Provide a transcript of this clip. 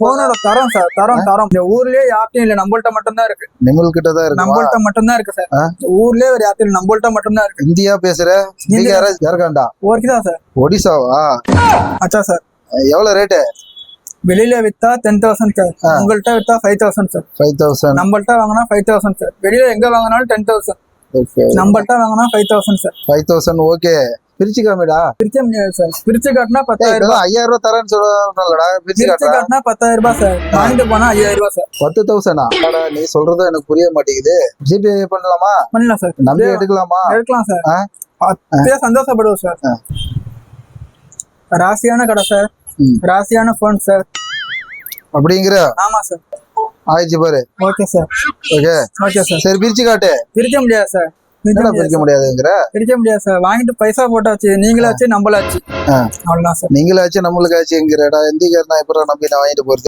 போனோட தரம் சார், தரம் இந்த ஊர்லயே யார்ட்டையும் இல்ல, நம்மள்ட்ட மட்டும்தான் இருக்கு. நிமல் கிட்டதான் இருக்கு. நம்மள்ட்ட மட்டும்தான் இருக்கு சார். ஊர்லயே ஒரு யார்ட்டையும் நம்மள்ட்ட மட்டும்தான் இருக்கு. இந்தியா பேசுற ஜார்க்கண்டா? Okay sir. ஒடிசாவா? அச்சா சார். எவ்வளவு ரேட்டு? வெளியில வித்தா 10,000 சார், உங்கள்ட்ட வித்தா 5,000 சார். 5,000. நம்மள்ட்ட வாங்கினா 5,000 சார். வெளியில எங்க வாங்கினாலும் 10,000. நம்மள்ட்ட வாங்கினா 5,000 சார். 5,000 ஓகே. பிரிச்சு காமிடா. பிரிக்க முடியாது சார். பிரிச்சு காட்டினா 10,000 ரூபாய். 5,000 ரூபாய் தரேன்னு சொல்லடா. பிரிச்சு காட்டினா 10,000 ரூபாய் சார். வாங்கிட்டு போனா 5,000 ரூபாய் சார். 10,000? நீ சொல்றது எனக்கு புரிய மாட்டேங்குது. ஜிபே பண்ணலாமா? பண்ணலாம் சார். நம்பி எடுக்கலாமா? எடுக்கலாம் சார். அப்படியே சந்தோஷப்படுவோம் சார். ராசியான கடை சார், ராசியான போன் சார். அப்படிங்கிற? ஆமா சார். ஆயிடுச்சு பாரு. Okay sir. Okay okay sir. சரி பிரிச்சு காட்டு. பிரிக்க முடியாது சார். பிரிக்க முடியாதுங்கிற? பிரிக்க முடியாது சார். வாங்கிட்டு பைசா போட்டாச்சு, நீங்களாச்சு நம்மளாச்சு, அவ்வளவுதான் சார். நீங்களாச்சு நம்மளுக்காச்சுங்கிறடா. எந்திக்காரனா எப்பறம் நம்பி நான் வாங்கிட்டு போறது?